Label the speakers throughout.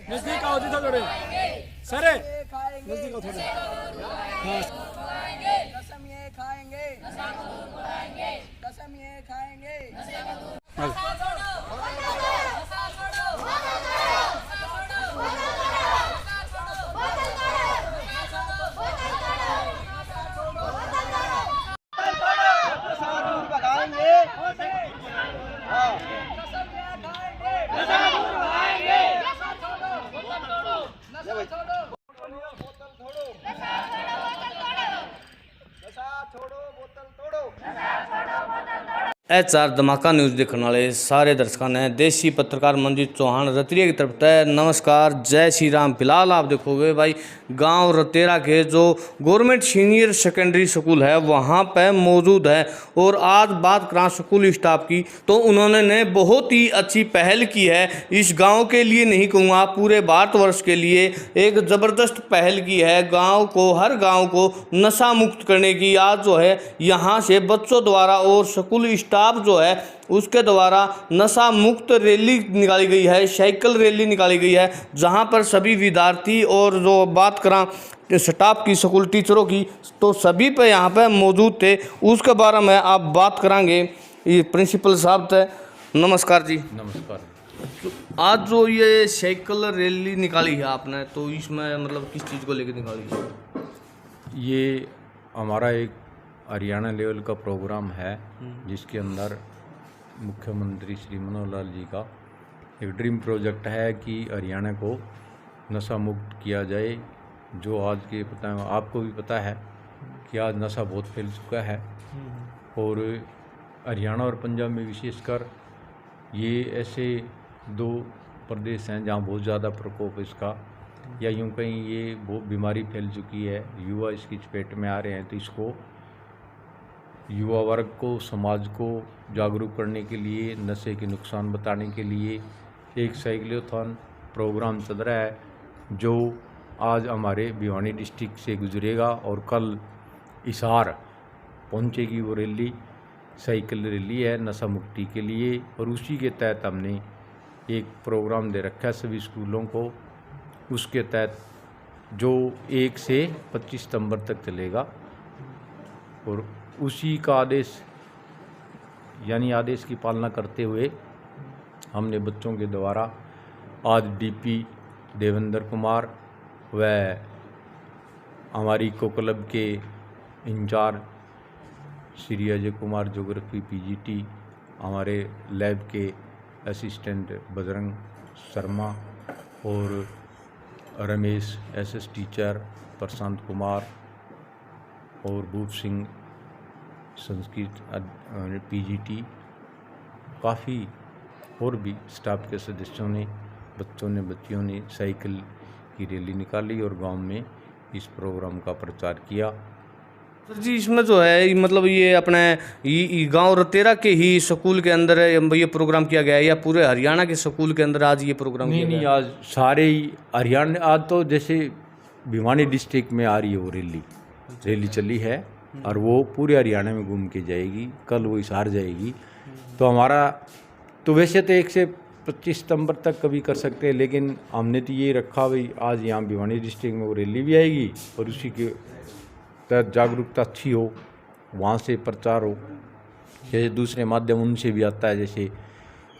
Speaker 1: नजदीक आओ जी थोड़े सर नजदीक आओ थोड़े हाँ
Speaker 2: कसम ये खाएंगे कसम ये खाएंगे।
Speaker 3: HR धमाका न्यूज़ देखने वाले सारे दर्शकों ने देसी पत्रकार मंजीत चौहान रतिया की तरफ से नमस्कार, जय श्री राम। फिलहाल आप देखोगे भाई गांव रतेरा के जो गवर्नमेंट सीनियर सेकेंडरी स्कूल है वहां पे मौजूद है। और आज बात करें स्कूल स्टाफ की तो उन्होंने ने बहुत ही अच्छी पहल की है। इस गांव के लिए नहीं कहूँगा, पूरे भारतवर्ष के लिए एक ज़बरदस्त पहल की है। गाँव को, हर गाँव को नशा मुक्त करने की आज जो है यहाँ से बच्चों द्वारा और स्कूल स्टाफ जो है उसके द्वारा नशा मुक्त रैली निकाली गई है, साइकिल रैली निकाली गई है, जहां पर सभी विद्यार्थी और जो बात करें स्टाफ की, स्कूल टीचरों की, तो सभी पे यहाँ पे मौजूद थे। उसके बारे में आप बात करेंगे। ये प्रिंसिपल साहब थे, नमस्कार जी।
Speaker 4: नमस्कार।
Speaker 3: आज जो ये साइकिल रैली निकाली है आपने, तो इसमें मतलब किस चीज़ को लेकर निकाली है?
Speaker 4: ये हमारा एक हरियाणा लेवल का प्रोग्राम है जिसके अंदर मुख्यमंत्री श्री मनोहर लाल जी का एक ड्रीम प्रोजेक्ट है कि हरियाणा को नशा मुक्त किया जाए। जो आज के पता है, आपको भी पता है कि आज नशा बहुत फैल चुका है और हरियाणा और पंजाब में विशेषकर ये ऐसे दो प्रदेश हैं जहाँ बहुत ज़्यादा प्रकोप इसका, या यूँ कहीं ये बहुत बीमारी फैल चुकी है, युवा इसकी चपेट में आ रहे हैं। तो इसको युवा वर्ग को, समाज को जागरूक करने के लिए, नशे के नुकसान बताने के लिए एक साइक्लोथॉन प्रोग्राम चल रहा है जो आज हमारे भिवानी डिस्ट्रिक्ट से गुजरेगा और कल हिसार पहुंचेगी। वो रैली साइकिल रैली है नशा मुक्ति के लिए और उसी के तहत हमने एक प्रोग्राम दे रखा है सभी स्कूलों को। उसके तहत जो 1 से 25 सितंबर तक चलेगा और उसी का आदेश यानी आदेश की पालना करते हुए हमने बच्चों के द्वारा आज DP देवेंद्र कुमार व हमारी इको क्लब के in charge Shri Ajay Kumar geography PGT, हमारे लैब के असिस्टेंट बजरंग शर्मा और रमेश SS टीचर, प्रशांत कुमार और भूप सिंह संस्कृत PGT, काफ़ी और भी स्टाफ के सदस्यों ने, बच्चों ने, बच्चियों ने साइकिल की रैली निकाली और गांव में इस प्रोग्राम का प्रचार किया।
Speaker 3: सर जी, इसमें जो है मतलब ये अपने गांव रतेरा के ही स्कूल के अंदर ये प्रोग्राम किया गया है या पूरे हरियाणा के स्कूल के अंदर आज ये प्रोग्राम किया गया है?
Speaker 4: नहीं, आज सारे ही हरियाणा, आज तो जैसे भिवानी डिस्ट्रिक्ट में आ रही है वो रैली चली है और वो पूरे हरियाणा में घूम के जाएगी। कल वो हिसार जाएगी। तो हमारा तो वैसे तो 1 से 25 सितंबर तक कभी कर सकते हैं, लेकिन हमने तो ये रखा भाई आज यहाँ भिवानी डिस्ट्रिक्ट में वो रैली भी आएगी और उसी के तहत जागरूकता अच्छी हो, वहाँ से प्रचार हो। जैसे दूसरे माध्यम उनसे भी आता है, जैसे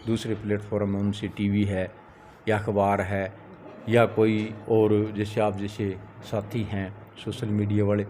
Speaker 4: दूसरे प्लेटफॉर्म में उनसे TV है या अखबार है या कोई और जैसे आप जैसे साथी हैं सोशल मीडिया वाले,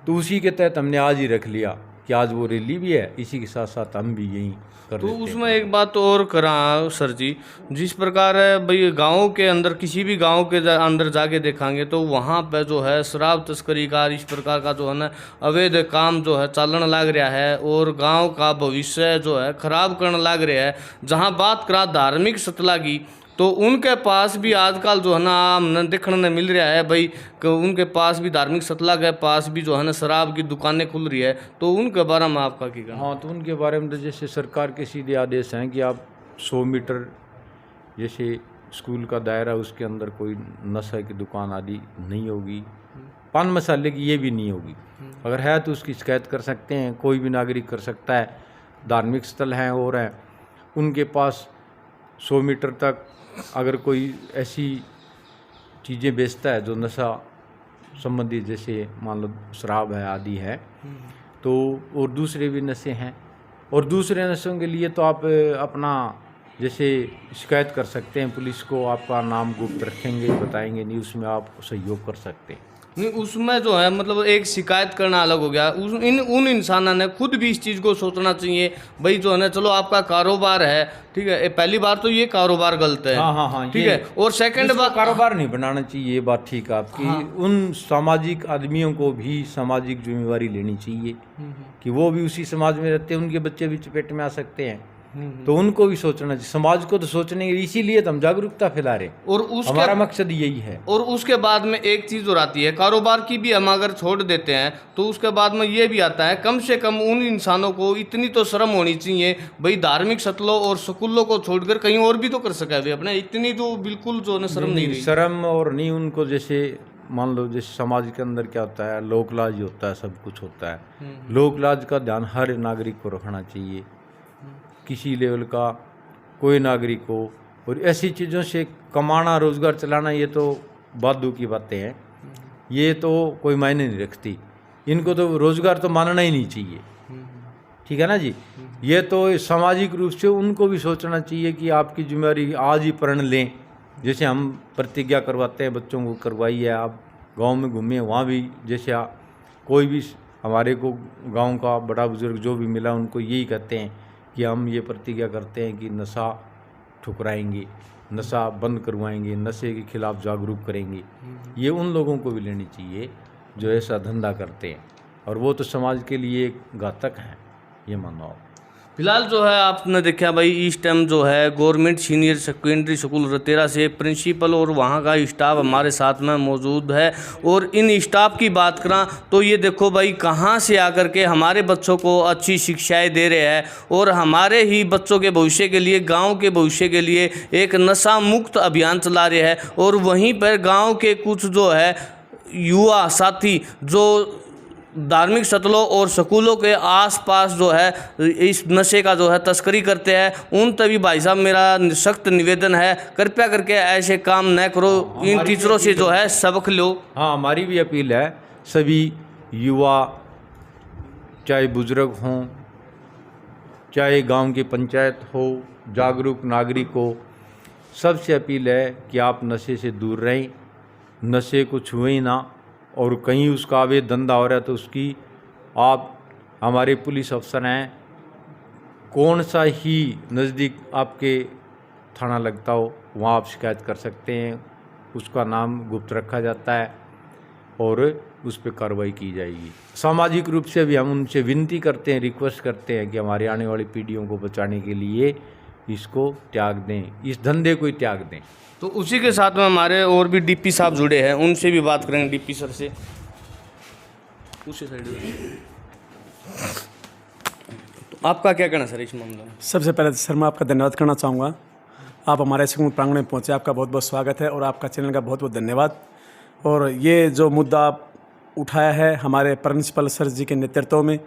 Speaker 4: तो उसी के तहत हमने आज ही रख लिया कि आज वो रैली भी है, इसी के साथ साथ हम भी यही कर
Speaker 3: तो
Speaker 4: देते
Speaker 3: उसमें एक बात और करा सर जी, जिस प्रकार भाई गाँव के अंदर किसी भी गाँव के अंदर जाके देखेंगे तो वहाँ पे जो है शराब तस्करी का, इस प्रकार का जो है ना अवैध काम जो है चलन लग रहा है और गांव का भविष्य जो है खराब करने लग रहा है। जहां बात करा धार्मिक सतला की तो उनके पास भी आजकल जो है ना देखने ने मिल रहा है भाई कि उनके पास भी धार्मिक सतला के पास भी जो है ना शराब की दुकानें खुल रही है। तो उनके बारे में आपका क्या कहना?
Speaker 4: हाँ, तो उनके बारे में तो जैसे सरकार के सीधे आदेश हैं कि आप 100 मीटर जैसे स्कूल का दायरा, उसके अंदर कोई नशा की दुकान आदि नहीं होगी, पान मसाले की ये भी नहीं होगी। अगर है तो उसकी शिकायत कर सकते हैं, कोई भी नागरिक कर सकता है। धार्मिक स्थल हैं और हैं, उनके पास 100 मीटर तक अगर कोई ऐसी चीज़ें बेचता है जो नशा संबंधी, जैसे मान लो शराब है आदि है, तो और दूसरे भी नशे हैं, और दूसरे नशों के लिए तो आप अपना जैसे शिकायत कर सकते हैं पुलिस को, आपका नाम गुप्त रखेंगे, बताएंगे नहीं, उसमें आप सहयोग कर सकते हैं।
Speaker 3: नहीं, उसमें जो है मतलब एक शिकायत करना अलग हो गया। उन इंसानों ने खुद भी इस चीज़ को सोचना चाहिए भाई, जो है ना, चलो आपका कारोबार है, ठीक है, पहली बार तो ये कारोबार गलत है।
Speaker 4: हाँ,
Speaker 3: ठीक है। और सेकंड बार
Speaker 4: कारोबार नहीं बनाना चाहिए, ये बात ठीक है आपकी। उन सामाजिक आदमियों को भी सामाजिक जिम्मेवारी लेनी चाहिए कि वो भी उसी समाज में रहते हैं, उनके बच्चे भी चपेट में आ सकते हैं, तो उनको भी सोचना चाहिए। समाज को तो सोचने, इसीलिए तो हम जागरूकता फैला रहे,
Speaker 3: और
Speaker 4: हमारा मकसद यही है।
Speaker 3: और उसके बाद में एक चीज़ और आती है, कारोबार की भी हम अगर छोड़ देते हैं तो उसके बाद में ये भी आता है, कम से कम उन इंसानों को इतनी तो शर्म होनी चाहिए भाई, धार्मिक सतलों और स्कूलों को छोड़कर कहीं और भी तो कर सके भाई अपने, इतनी तो बिल्कुल जो है शर्म नहीं रही।
Speaker 4: शर्म और नहीं उनको, जैसे मान लो जैसे समाज के अंदर क्या होता है, लोक लाज होता है, सब कुछ होता है। लोक लाज का ध्यान हर नागरिक को रखना चाहिए, किसी लेवल का कोई नागरिक हो। और ऐसी चीज़ों से कमाना, रोज़गार चलाना, ये तो बादू की बातें हैं, ये तो कोई मायने नहीं रखती। इनको तो रोज़गार तो मानना ही नहीं चाहिए, ठीक है ना जी। ये तो सामाजिक रूप से उनको भी सोचना चाहिए कि आपकी जिम्मेदारी आज ही प्रण लें। जैसे हम प्रतिज्ञा करवाते हैं बच्चों को, करवाइए, आप गांव में घूमिए, वहाँ भी जैसे कोई भी हमारे को गांव का बड़ा बुजुर्ग जो भी मिला, उनको यही कहते हैं कि हम ये प्रतिज्ञा करते हैं कि नशा ठुकराएंगे, नशा बंद करवाएंगे, नशे के खिलाफ जागरूक करेंगे। ये उन लोगों को भी लेनी चाहिए जो ऐसा धंधा करते हैं, और वो तो समाज के लिए घातक हैं, ये मानो आप।
Speaker 3: फिलहाल जो है आपने देखा भाई, इस टाइम जो है government senior secondary school Ratera से प्रिंसिपल और वहाँ का स्टाफ हमारे साथ में मौजूद है। और इन स्टाफ की बात करें तो ये देखो भाई, कहाँ से आकर के हमारे बच्चों को अच्छी शिक्षाएं दे रहे हैं, और हमारे ही बच्चों के भविष्य के लिए, गांव के भविष्य के लिए एक नशा मुक्त अभियान चला रहे हैं। और वहीं पर गाँव के कुछ जो है युवा साथी जो धार्मिक स्थलों और स्कूलों के आसपास जो है इस नशे का जो है तस्करी करते हैं, उन तभी भाई साहब मेरा सख्त निवेदन है, कृपया करके ऐसे काम न करो, इन टीचरों से जो है सबक लो।
Speaker 4: हाँ, हमारी भी अपील है, सभी युवा, चाहे बुजुर्ग हों, चाहे गांव की पंचायत हो, जागरूक नागरिक हो, सबसे अपील है कि आप नशे से दूर रहें, नशे को छुएं ना। और कहीं उसका अवैध धंधा हो रहा है तो उसकी आप, हमारे पुलिस अफसर हैं, कौन सा ही नज़दीक आपके थाना लगता हो वहाँ आप शिकायत कर सकते हैं, उसका नाम गुप्त रखा जाता है और उस पर कार्रवाई की जाएगी। सामाजिक रूप से भी हम उनसे विनती करते हैं, रिक्वेस्ट करते हैं कि हमारी आने वाली पीढ़ियों को बचाने के लिए इसको त्याग दें, इस धंधे को ही त्याग दें।
Speaker 3: तो उसी के साथ में हमारे और भी डीपी साहब जुड़े हैं, उनसे भी बात करेंगे। डीपी सर से उसी साइड तो आपका क्या कहना सर इस मामले में?
Speaker 1: सबसे पहले सर मैं आपका धन्यवाद करना चाहूँगा, आप हमारे स्कूल प्रांगण में पहुँचे, आपका बहुत बहुत स्वागत है और आपका चैनल का बहुत बहुत धन्यवाद। और ये जो मुद्दा आप उठाया है हमारे प्रिंसिपल सर जी के नेतृत्व में,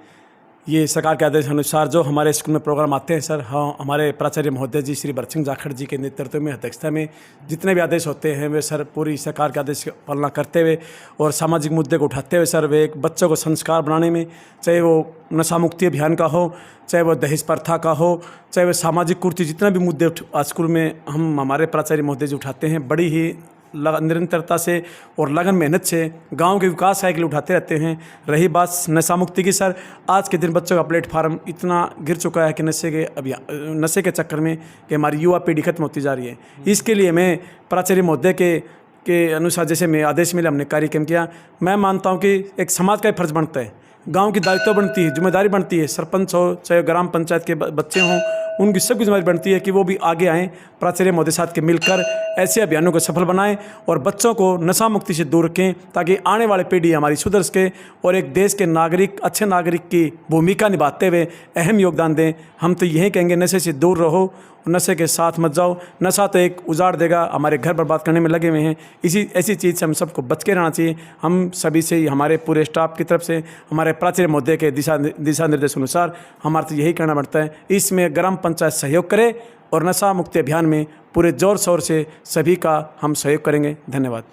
Speaker 1: ये सरकार के आदेश अनुसार जो हमारे स्कूल में प्रोग्राम आते हैं सर, हाँ, हमारे प्राचार्य महोदय जी श्री भरत जाखड़ जी के नेतृत्व में, अध्यक्षता में जितने भी आदेश होते हैं वे सर पूरी सरकार के आदेश की पालना करते हुए और सामाजिक मुद्दे को उठाते हुए सर वे एक बच्चों को संस्कार बनाने में, चाहे वो नशा मुक्ति अभियान का हो, चाहे वो दहेज प्रथा का हो, चाहे वो सामाजिक कुर्ती, जितना भी मुद्दे स्कूल में हम हमारे प्राचार्य महोदय जी उठाते हैं, बड़ी ही निरंतरता से और लगन मेहनत से गांव के विकास के लिए उठाते रहते हैं। रही बात नशा मुक्ति की सर, आज के दिन बच्चों का प्लेटफार्म इतना गिर चुका है कि नशे के चक्कर में कि हमारी युवा पीढ़ी खत्म होती जा रही है। इसके लिए मैं प्राचार्य महोदय के अनुसार जैसे मैं आदेश मिले हमने कार्यक्रम किया, मैं मानता हूँ कि एक समाज का फर्ज बनता है, गांव की दायित्व बनती है, जिम्मेदारी बनती है, सरपंच हो चाहे ग्राम पंचायत के बच्चे हों, उनकी सबकी जिम्मेदारी बनती है कि वो भी आगे आएँ, प्राचार्य महोदय साथ के मिलकर ऐसे अभियानों को सफल बनाएं और बच्चों को नशा मुक्ति से दूर रखें, ताकि आने वाली पीढ़ी हमारी सुधर सके और एक देश के नागरिक, अच्छे नागरिक की भूमिका निभाते हुए अहम योगदान दें। हम तो यही कहेंगे, नशे से दूर रहो नशे के साथ मत जाओ। नशा तो एक उजाड़ देगा, हमारे घर बर्बाद करने में लगे हुए हैं। इसी ऐसी चीज़ से हम सबको बच के रहना चाहिए। हम सभी से ही, हमारे पूरे स्टाफ की तरफ से, हमारे प्राचार्य महोदय के दिशा निर्देश अनुसार हमारे तो यही करना पड़ता है। इसमें ग्राम पंचायत सहयोग करे और नशा मुक्ति अभियान में पूरे जोर शोर से सभी का हम सहयोग करेंगे। धन्यवाद।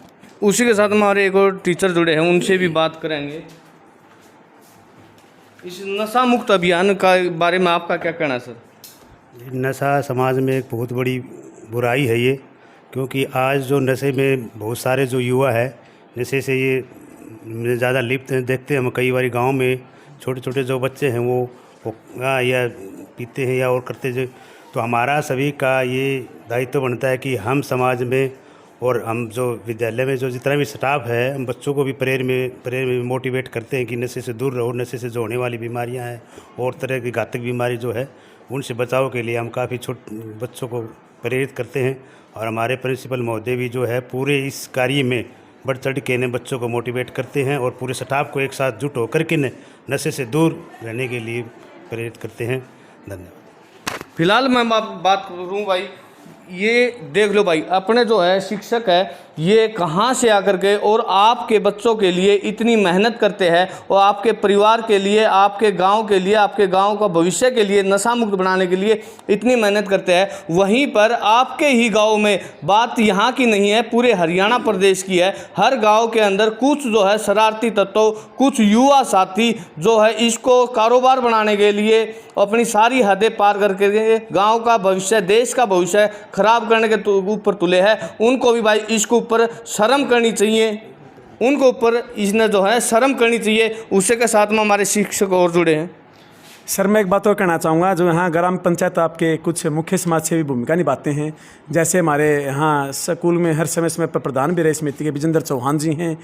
Speaker 3: उसी के साथ हमारे एक और टीचर जुड़े हैं, उनसे भी बात करेंगे। इस नशा मुक्त अभियान का बारे में आपका क्या कहना है सर?
Speaker 5: नशा समाज में एक बहुत बड़ी बुराई है ये, क्योंकि आज जो नशे में बहुत सारे जो युवा है नशे से ये ज़्यादा लिप्त हैं। देखते हैं हम कई बार गांव में छोटे छोटे जो बच्चे हैं वो या पीते हैं या और करते जो, तो हमारा सभी का ये दायित्व बनता है कि हम समाज में और हम जो विद्यालय में जो जितना भी स्टाफ है, हम बच्चों को भी प्रेयर में मोटिवेट करते हैं कि नशे से दूर रहो। नशे से जो होने वाली बीमारियां हैं और तरह की घातक बीमारी जो है उनसे बचाव के लिए हम काफ़ी बच्चों को प्रेरित करते हैं। और हमारे प्रिंसिपल महोदय भी जो है पूरे इस कार्य में बढ़ चढ़ के ने बच्चों को मोटिवेट करते हैं और पूरे स्टाफ को एक साथ जुट होकर के नशे से दूर रहने के लिए प्रेरित करते हैं। धन्यवाद।
Speaker 3: फिलहाल मैं बात करूँ भाई, ये देख लो भाई, अपने जो है शिक्षक है ये कहाँ से आकर के और आपके बच्चों के लिए इतनी मेहनत करते हैं और आपके परिवार के लिए, आपके गांव के लिए, आपके गांव का भविष्य के लिए, नशा मुक्त बनाने के लिए इतनी मेहनत करते हैं। वहीं पर आपके ही गांव में, बात यहाँ की नहीं है, पूरे हरियाणा प्रदेश की है, हर गांव के अंदर कुछ जो है शरारती तत्व, कुछ युवा साथी जो है इसको कारोबार बनाने के लिए अपनी सारी हदें पार करके गाँव का भविष्य, देश का भविष्य खराब करने के ऊपर तुले हैं। उनको भी भाई इसको ऊपर शर्म करनी चाहिए, उनको ऊपर इसने जो है शर्म करनी चाहिए। उसी के साथ में हमारे शिक्षक और जुड़े हैं।
Speaker 1: सर मैं एक बात और कहना चाहूँगा, जो यहाँ ग्राम पंचायत आपके कुछ मुख्य समाज सेवी भूमिका निभाते हैं। जैसे हमारे यहाँ स्कूल में हर समय पर प्रधान भी रहे समिति के विजेंद्र चौहान जी हैं,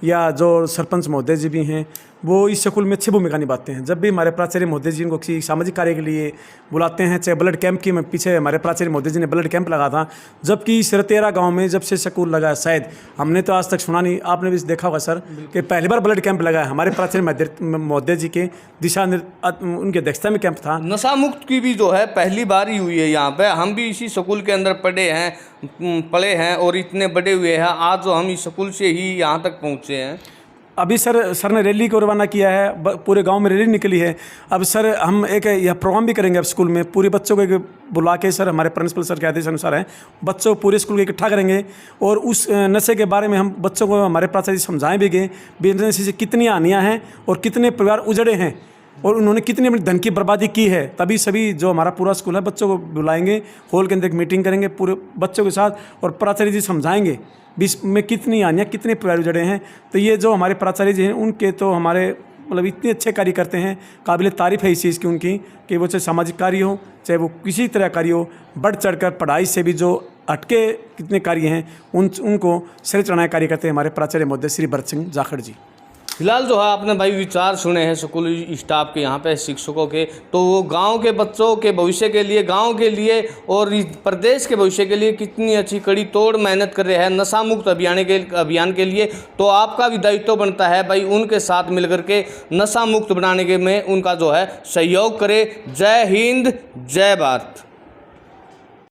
Speaker 1: या जो सरपंच महोदय जी भी हैं, वो इस स्कूल में अच्छी भूमिका निभाते हैं। जब भी हमारे प्राचार्य महोदय जी इनको किसी सामाजिक कार्य के लिए बुलाते हैं, चाहे ब्लड कैंप की, पीछे हमारे प्राचार्य महोदय जी ने ब्लड कैंप लगा था, जबकि सरतेरा गांव में जब से स्कूल लगा, शायद हमने तो आज तक सुना नहीं, आपने भी देखा होगा सर कि पहली बार ब्लड कैंप लगा है हमारे प्राचार्य महोदय जी के उनकी अध्यक्षता में कैंप था।
Speaker 3: नशा मुक्त की भी जो है पहली बार ही हुई है यहाँ पे। हम भी इसी स्कूल के अंदर पढ़े हैं और इतने बड़े हुए हैं, आज जो हम इस स्कूल से ही यहाँ तक पहुँचे हैं।
Speaker 1: अभी सर ने रैली को रवाना किया है, पूरे गांव में रैली निकली है। अब सर हम एक यह प्रोग्राम भी करेंगे अब स्कूल में, पूरे बच्चों को बुला के, सर हमारे प्रिंसिपल सर के आदेश अनुसार है, बच्चों को पूरे स्कूल को इकट्ठा करेंगे और उस नशे के बारे में हम बच्चों को, हमारे प्राचार्य समझाएं भी गए नशे से कितनी हानियाँ हैं और कितने परिवार उजड़े हैं और उन्होंने कितनी अपनी धन की बर्बादी की है। तभी सभी जो हमारा पूरा स्कूल है बच्चों को बुलाएंगे, हॉल के अंदर एक मीटिंग करेंगे पूरे बच्चों के साथ और प्राचार्य जी समझाएंगे बीच में कितनी हानियाँ, कितने परिवार उजड़े हैं। तो ये जो हमारे प्राचार्य जी हैं उनके तो हमारे मतलब इतने अच्छे कार्य करते हैं, काबिल तारीफ़ है इस चीज़ की उनकी, कि वो चाहे सामाजिक कार्य हो, चाहे वो किसी तरह कार्य हो, बढ़ चढ़कर पढ़ाई से भी जो हटके कितने कार्य हैं उनको सिर चढ़ाए कार्य करते हैं हमारे प्राचार्य महोदय श्री भरत सिंह जाखड़ जी।
Speaker 3: फिलहाल जो है आपने भाई विचार सुने हैं स्कूल स्टाफ के, यहाँ पे शिक्षकों के, तो वो गांव के बच्चों के भविष्य के लिए, गांव के लिए और इस प्रदेश के भविष्य के लिए कितनी अच्छी कड़ी तोड़ मेहनत कर रहे हैं नशा मुक्त अभियान के लिए। तो आपका भी दायित्व बनता है भाई उनके साथ मिलकर के नशा मुक्त बनाने के में उनका जो है सहयोग करे। जय हिंद, जय भारत।